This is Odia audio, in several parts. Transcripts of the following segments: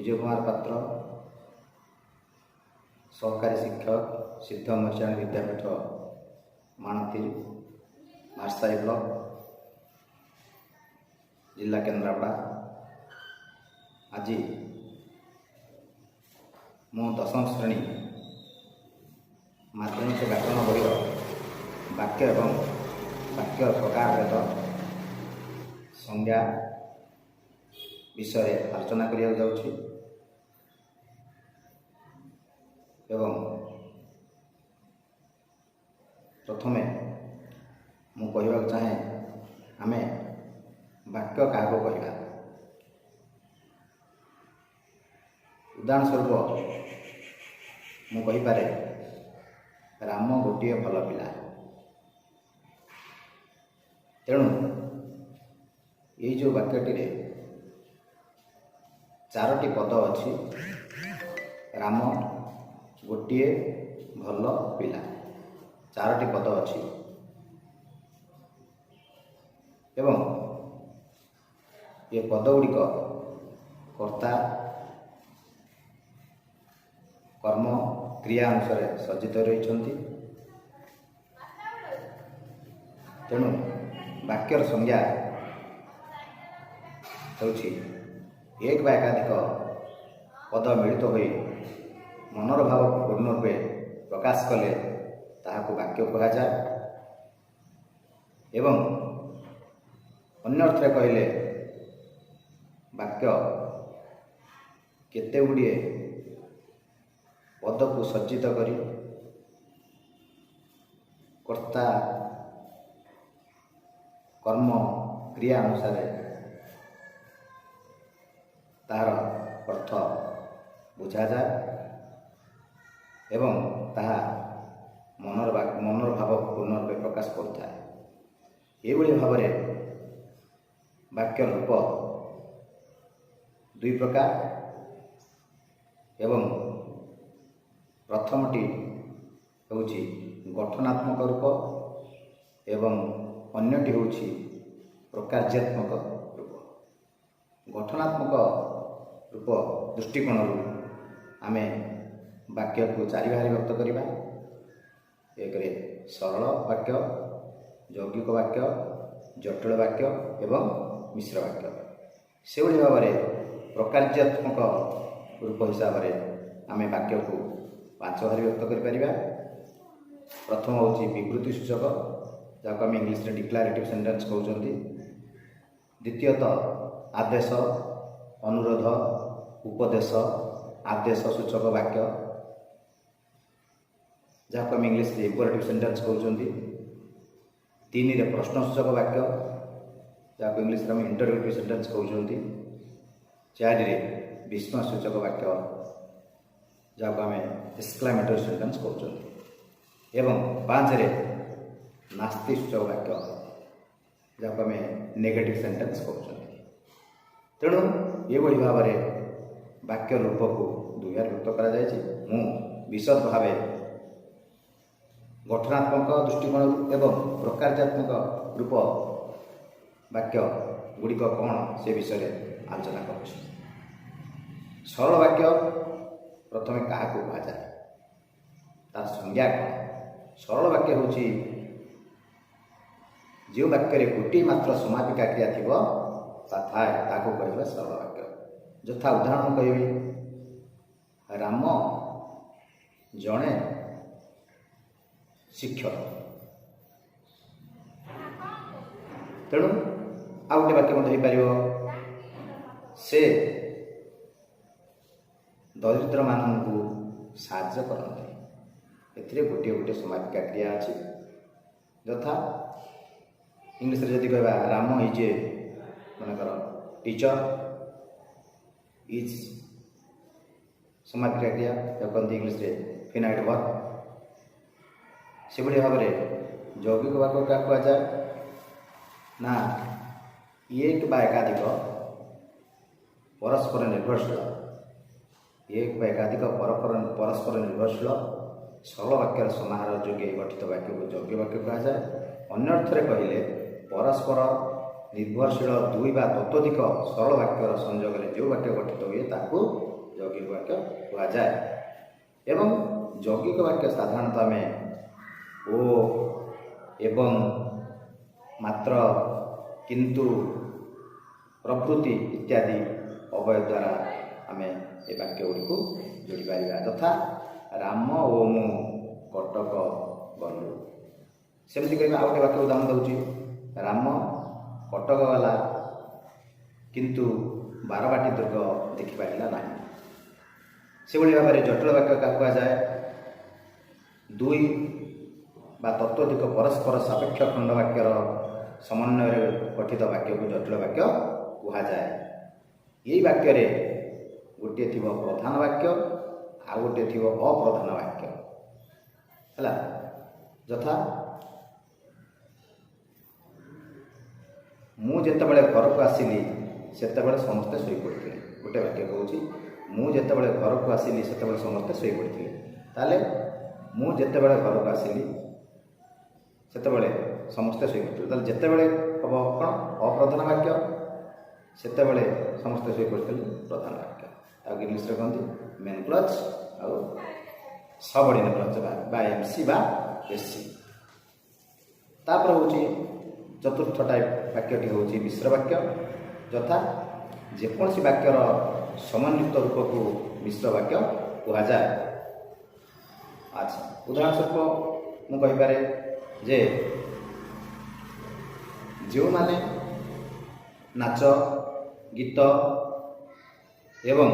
विजय कुमार पात्र, सहकारी शिक्षक, सिद्ध मर्चाणी विद्यापीठ माणती, मार्साई ब्लॉक, जिला केन्द्रापड़ा। आज मु 10वीं श्रेणी माध्यमिक व्याकरण बही वाक्य एवं वाक्य प्रकार भेद संज्ञा विषय आलोचना करिया जाउछि एवं प्रथमे मु कहवा चाहे आमे वाक्य क्या कहवा। उदाहरण स्वरूप मु कहिपारे राम गोटे भल पिला। तेणु ये जो वाक्यटी चारोटी पद अच्छी, राम गोटे भल पिला, चारोटी पद अच्छी एवं ये पद गुड़िक कर्ता कर्म क्रिया अनुसार सज्जित रही। तेणु वाक्यर संज्ञा होछि एक बा एकाधिक पद मिलित होई मनर भाव पूर्ण रूपे प्रकाश कले ताहाको वाक्य कहा जाए एवं अन्य अर्थ कहले वाक्य केते गुड़िए पद को सज्जित करी कर्ता कर्म क्रिया अनुसार तार अर्थ बुझा जाए एवं ताहा मनर भाव पूर्ण रूपे प्रकाश करता है। ये भाव वाक्य रूप दुई प्रकार एवं प्रथमटी होउछि गठनात्मक रूप एवं अन्यटी होउछि प्रकार्यात्मक रूप। गठनात्मक रूप दृष्टिकोण आमे वाक्य को चारि भाग व्यक्त करिबा। एक सरल वाक्य, यौगिक वाक्य, जटिल वाक्य एवं मिश्र वाक्य। से भाव में प्रकार्यात्मक रूप हिसाब से आमे वाक्य को 5 भाग व्यक्त करिपारिबा। प्रथम होउछि विवृत्ति सूचक, जाको आम इंग्लिश रे डिक्लारेटिव सेंटेंस कहउछंती। द्वितीयतः आदेश, अनुरोध, उपदेश, आदेश सूचक वाक्य, जाको आम इंग्लिश रे इम्परेटिव सेंटेंस कहउछंती। 3 रे प्रश्न सूचक वाक्य, जाको इंग्लिश रे आम इंटरोगेटिव सेंटेंस कहउछंती। 4 रे विस्मय सूचक वाक्य, जाको आम एक्सक्लेमेटरी सेंटेंस कहउछंती एवं 5 रे नास्ति सूचक वाक्य, जाको आम नेगेटिव सेंटेंस कहउछंती। तेणु ये भाव में वाक्य रूप को दुई भाग व्यक्त करा जायछि। मु विशद भाव गठनात्मक दृष्टिकोण एवं प्रकार्यात्मक रूप वाक्य गुड़िक कौन से विषय आलोचना कर। सरल वाक्य प्रथमे क्या कह जाए, तार संज्ञा कौन। सरल वाक्य होछि जो वाक्य गोटे मात्र समापिका क्रिया थी थाए ताको कहबा सरल वाक्य। यथा उदाहरण कहबी, राम जड़े शिक्षक। तेणु आ गोटे वाक्य मत हो से दरिद्र मानू साहाय्य करते। एथिरे गोटे गोटे समापिका क्रिया अच्छी। यथा इंग्लिश रे जदि कहबा राम इज ए मनकर टीचर, इज समापिका क्रिया कहते इंग्लिश रे फिनाइट वर्ब। से भाव में यौगिक वाक्य क्या कह जाए ना एक बा एकाधिक परस्पर निर्भरशील, एक बा एकाधिक परस्पर निर्भरशील सरल वाक्यर समाहार योग्य गठित वाक्य को यौगिक वाक्य कह जाए। अन्य अर्थरे कहले परस्पर ନିର୍ଭରଶୀଳ ଦୁଇ ବା ତତୋଧିକ ସରଳ ବାକ୍ୟର ସଂଯୋଗରେ ଯେଉଁ ବାକ୍ୟ ଗଠିତ ହୁଏ ତାକୁ ଯୌଗିକ ବାକ୍ୟ କୁହାଯାଏ। ଏବଂ ଯୌଗିକ ବାକ୍ୟ ସାଧାରଣତଃ ଆମେ ଓ, ଏବଂ, ମାତ୍ର, କିନ୍ତୁ, ପ୍ରଭୃତି ଇତ୍ୟାଦି ଅବୟବ ଦ୍ୱାରା ଆମେ ଏ ବାକ୍ୟ ଗୁଡ଼ିକୁ ଯୋଡ଼ି ପାରିବା। ଯଥା ରାମ ଓ ମୁଁ କଟକ ଗଲୁ। ସେମିତି କରିବା ଆଉ ଗୋଟେ ବାକ୍ୟ ଉଦାହରଣ ଦେଉଛି। ରାମ କଟକ ଗଲା କିନ୍ତୁ ବାରବାଟୀ ଦୁର୍ଗ ଦେଖିପାରିଲା ନାହିଁ। ସେଭଳି ଭାବରେ ଜଟିଳ ବାକ୍ୟ କାହା କୁହାଯାଏ? ଦୁଇ ବା ତତୋଧିକ ପରସ୍ପର ସାପେକ୍ଷ ଖଣ୍ଡ ବାକ୍ୟର ସମନ୍ୱୟରେ ଗଠିତ ବାକ୍ୟକୁ ଜଟିଳ ବାକ୍ୟ କୁହାଯାଏ। ଏହି ବାକ୍ୟରେ ଗୋଟିଏ ଥିବ ପ୍ରଧାନ ବାକ୍ୟ ଆଉ ଗୋଟିଏ ଥିବ ଅପ୍ରଧାନ ବାକ୍ୟ ହେଲା। ଯଥା ମୁଁ ଯେତେବେଳେ ଘରକୁ ଆସିଲି ସେତେବେଳେ ସମସ୍ତେ ଶୋଇପଡ଼ିଥିଲେ। ଗୋଟେ ବାକ୍ୟ କହୁଛି ମୁଁ ଯେତେବେଳେ ଘରକୁ ଆସିଲି ସେତେବେଳେ ସମସ୍ତେ ଶୋଇପଡ଼ିଥିଲେ। ତାହେଲେ ମୁଁ ଯେତେବେଳେ ଘରକୁ ଆସିଲି ସେତେବେଳେ ସମସ୍ତେ ଶୋଇପଡ଼ିଥିଲେ। ତାହେଲେ ଯେତେବେଳେ ହେବ କ'ଣ? ଅପ୍ରଧାନ ବାକ୍ୟ। ସେତେବେଳେ ସମସ୍ତେ ଶୋଇପଡ଼ିଥିଲେ ପ୍ରଧାନ ବାକ୍ୟ। ତାକୁ ଇଂଲିଶରେ କହନ୍ତି ମେନ୍ କ୍ଲଜ୍ ଆଉ ସବଅର୍ଡିନେଟ୍ କ୍ଲଜ୍ ବା ଏମ୍ସି ବା ଏସ୍ସି। ତାପରେ ହେଉଛି ଚତୁର୍ଥ ଟାଇପ୍ ବାକ୍ୟଟି ହେଉଛି ମିଶ୍ର ବାକ୍ୟ। ଯଥା ଯେକୌଣସି ବାକ୍ୟର ସମନ୍ୱିତ ରୂପକୁ ମିଶ୍ର ବାକ୍ୟ କୁହାଯାଏ। ଆଚ୍ଛା, ଉଦାହରଣ ସ୍ୱରୂପ ମୁଁ କହିପାରେ ଯେ ଯେଉଁମାନେ ନାଚ, ଗୀତ ଏବଂ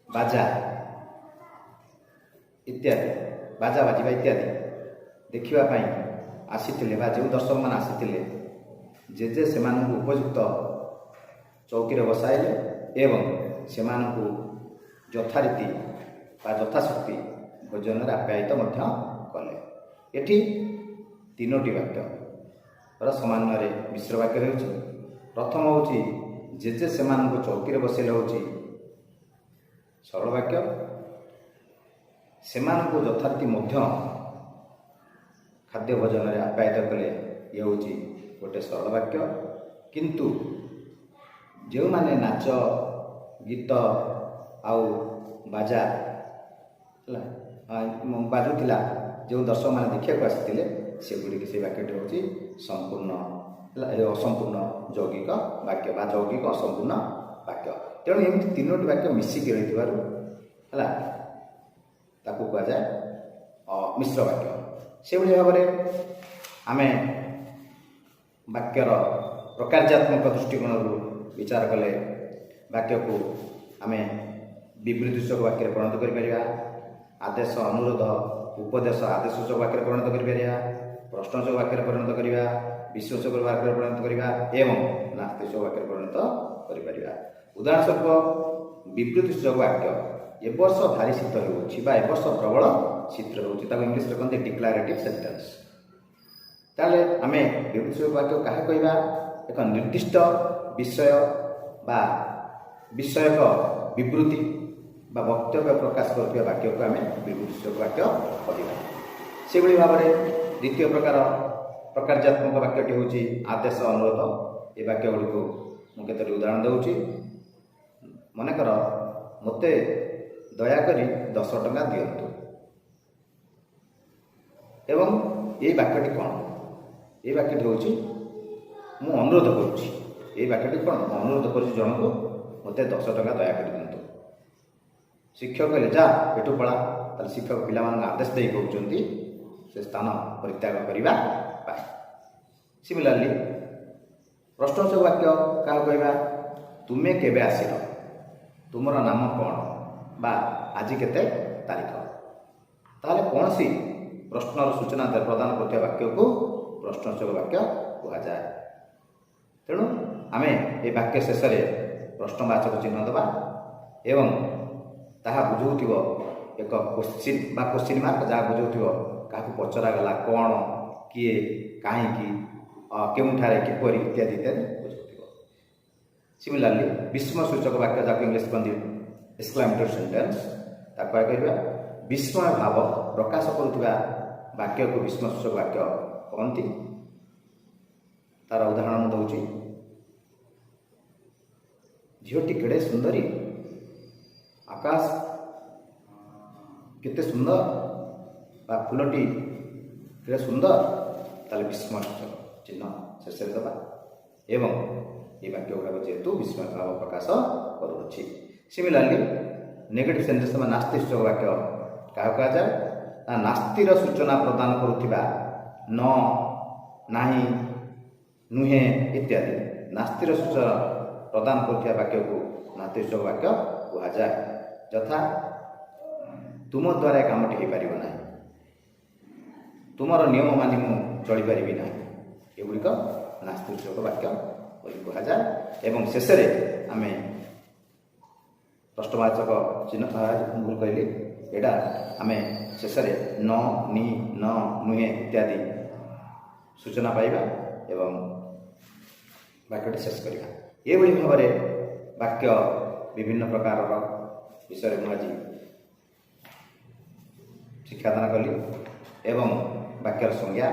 ବାଜା ଇତ୍ୟାଦି ବାଜା ବାଜିବା ଇତ୍ୟାଦି ଦେଖିବା ପାଇଁ ଆସିଥିଲେ ବା ଯେଉଁ ଦର୍ଶକମାନେ ଆସିଥିଲେ ଜେଜେ ସେମାନଙ୍କୁ ଉପଯୁକ୍ତ ଚୌକିରେ ବସାଇଲେ ଏବଂ ସେମାନଙ୍କୁ ଯଥାରୀତି ବା ଯଥାଶକ୍ତି ଭୋଜନରେ ଆପ୍ୟାୟିତ ମଧ୍ୟ କଲେ। ଏଠି ତିନୋଟି ବାକ୍ୟର ସମନ୍ୱୟରେ ମିଶ୍ର ବାକ୍ୟ ହେଉଛି। ପ୍ରଥମ ହେଉଛି ଜେଜେ ସେମାନଙ୍କୁ ଚୌକିରେ ବସାଇଲେ ହେଉଛି ସରଳ ବାକ୍ୟ। ସେମାନଙ୍କୁ ଯଥାରୀତି ମଧ୍ୟ ଖାଦ୍ୟ ଭୋଜନରେ ଆପ୍ୟାୟିତ କଲେ ଇଏ ହେଉଛି ଗୋଟେ ସରଳ ବାକ୍ୟ। କିନ୍ତୁ ଯେଉଁମାନେ ନାଚ, ଗୀତ ଆଉ ବାଜା ହେଲା ବାଜୁଥିଲା ଯେଉଁ ଦର୍ଶକମାନେ ଦେଖିବାକୁ ଆସିଥିଲେ ସେଗୁଡ଼ିକ ସେ ବାକ୍ୟଟି ହେଉଛି ସମ୍ପୂର୍ଣ୍ଣ ହେଲା ଅସମ୍ପୂର୍ଣ୍ଣ ଯୌଗିକ ବାକ୍ୟ ବା ଯୌଗିକ ଅସମ୍ପୂର୍ଣ୍ଣ ବାକ୍ୟ। ତେଣୁ ଏମିତି ତିନୋଟି ବାକ୍ୟ ମିଶିକି ରହିଥିବାରୁ ହେଲା ତାକୁ କୁହାଯାଏ ମିଶ୍ର ବାକ୍ୟ। ସେଭଳି ଭାବରେ ଆମେ ବାକ୍ୟର ପ୍ରକାର୍ଯ୍ୟାତ୍ମକ ଦୃଷ୍ଟିକୋଣରୁ ବିଚାର କଲେ ବାକ୍ୟକୁ ଆମେ ବିବୃତି ସୂଚକ ବାକ୍ୟରେ ପରିଣତ କରିପାରିବା। ଆଦେଶ, ଅନୁରୋଧ, ଉପଦେଶ ଆଦେଶ ସୂଚକ ବାକ୍ୟରେ ପରିଣତ କରିପାରିବା। ପ୍ରଶ୍ନସୂଚକ ବାକ୍ୟରେ ପରିଣତ କରିବା, ବିଶ୍ୱସୂଚକ ବାକ୍ୟରେ ପରିଣତ କରିବା ଏବଂ ନାସ୍ତି ସୂଚକ ବାକ୍ୟରେ ପରିଣତ କରିପାରିବା। ଉଦାହରଣ ସ୍ୱରୂପ ବିବୃତି ସୂଚକ ବାକ୍ୟ ଏ ବର୍ଷ ଭାରି ଶୀତ ହେଉଛି ବା ଏ ବର୍ଷ ପ୍ରବଳ ଶୀତ ହେଉଛି, ତାକୁ ଇଂଲିଶରେ କହନ୍ତି ଡିକ୍ଲାରେଟିଭ୍ ସେଣ୍ଟେନ୍ସ। ତାହେଲେ ଆମେ ବିବୃତି ସୂଚକ ବାକ୍ୟ କାହା କହିବା? ଏକ ନିର୍ଦ୍ଦିଷ୍ଟ ବିଷୟ ବା ବିଷୟକ ବିବୃତି ବା ବକ୍ତବ୍ୟ ପ୍ରକାଶ କରୁଥିବା ବାକ୍ୟକୁ ଆମେ ବିବୃତି ସୂଚକ ବାକ୍ୟ କହିବା। ସେଭଳି ଭାବରେ ଦ୍ୱିତୀୟ ପ୍ରକାର ପ୍ରକାର୍ଯ୍ୟାତ୍ମକ ବାକ୍ୟଟି ହେଉଛି ଆଦେଶ, ଅନୁରୋଧ। ଏ ବାକ୍ୟ ଗୁଡ଼ିକୁ ମୁଁ କେତୋଟି ଉଦାହରଣ ଦେଉଛି। ମନେକର ମୋତେ ଦୟାକରି 10 ଟଙ୍କା ଦିଅନ୍ତୁ। ଏବଂ ଏଇ ବାକ୍ୟଟି କ'ଣ? ଏଇ ବାକ୍ୟଟି ହେଉଛି ମୁଁ ଅନୁରୋଧ କରୁଛି। ଏଇ ବାକ୍ୟଟି କ'ଣ? ମୁଁ ଅନୁରୋଧ କରୁଛି ଜଣକୁ ମୋତେ 10 ଟଙ୍କା ଦୟାକରି ଦିଅନ୍ତୁ। ଶିକ୍ଷକ କହିଲେ ଯା ଏଠୁ ପଳା। ତାହେଲେ ଶିକ୍ଷକ ପିଲାମାନଙ୍କୁ ଆଦେଶ ଦେଇ କହୁଛନ୍ତି ସେ ସ୍ଥାନ ପରିତ୍ୟାଗ କରିବା ପାଇଁ। ସିମିଲାରଲି ପ୍ରଶ୍ନସୂଚକ ବାକ୍ୟ କାହାକୁ କହିବା? ତୁମେ କେବେ ଆସିଲ? ତୁମର ନାମ କ'ଣ? ବା ଆଜି କେତେ ତାରିଖ? ତାହେଲେ କୌଣସି ପ୍ରଶ୍ନର ସୂଚନା ପ୍ରଦାନ କରୁଥିବା ବାକ୍ୟକୁ ପ୍ରଶ୍ନସୂଚକ ବାକ୍ୟ କୁହାଯାଏ। ତେଣୁ ଆମେ ଏ ବାକ୍ୟ ଶେଷରେ ପ୍ରଶ୍ନବାଚକ ଚିହ୍ନ ଦେବା ଏବଂ ତାହା ବୁଝାଉଥିବ ଏକ କୋଶ୍ଚିନ୍ ବା କୋଶ୍ଚିନ୍ ମାର୍କ, ଯାହା ବୁଝାଉଥିବ କାହାକୁ ପଚରାଗଲା, କ'ଣ, କିଏ, କାହିଁକି, କେଉଁଠାରେ, କିପରି ଇତ୍ୟାଦି ଇତ୍ୟାଦି ବୁଝାଉଥିବ। ସିମିଲାରଲି ବିସ୍ମୟସୂଚକ ବାକ୍ୟ, ଯାହାକୁ ଇଂଲିଶ କହନ୍ତି ଏକ୍ସକ୍ଲାମେଟୋରୀ ସେଣ୍ଟେନ୍ସ, ତାକୁ କହିବା ବିସ୍ମୟ ଭାବ ପ୍ରକାଶ କରୁଥିବା ବାକ୍ୟକୁ ବିସ୍ମୟସୂଚକ ବାକ୍ୟ କହନ୍ତି। तार उदाहरण दूची। झीटी केड़े सुंदरी, आकाश केते सुंदर, बा फूलटी केड़े सुंदर, ताले विस्मयसूचक चिन्ह शेष दबा एवं ये वाक्य गुड़ाक जेहेतु विस्मय भाव प्रकाश करुच्छी। सिमिलारली नेगेटिव सेंटेंस में नास्ति सूचक वाक्य क्या कहुए ना नास्तिर सूचना प्रदान करुथिबा न, नाही, नुहे इत्यादि नास्तिर सूचना प्रदान करुथिबा वाक्य को नास्ति सूचक वाक्य कहुए। यथा तुम द्वारा कामटी हो पार ना, तुमर नियम मानि मु चली पारि ना, एगुड़िक नास्ति सूचक वाक्य कहुए। एवं शेष आम प्रश्नवाचक चिन्ह भूल कहली एटा आम शेष न, नि, न, नुहे इत्यादि सूचना पाइबा एवं वाक्यटी शेष करवा। ये भाव में वाक्य विभिन्न प्रकार विषय में आज शिक्षादान कली एवं वाक्यर संज्ञा,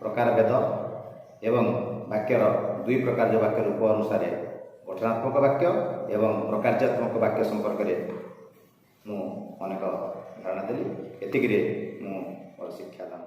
प्रकार भेद एवं वाक्यर दुई प्रकार जो वाक्य रूप अनुसार गठनात्मक वाक्य एवं प्रकार्यात्मक वाक्य संपर्क में अनेक धारणा देली। एतिक मु शिक्षादान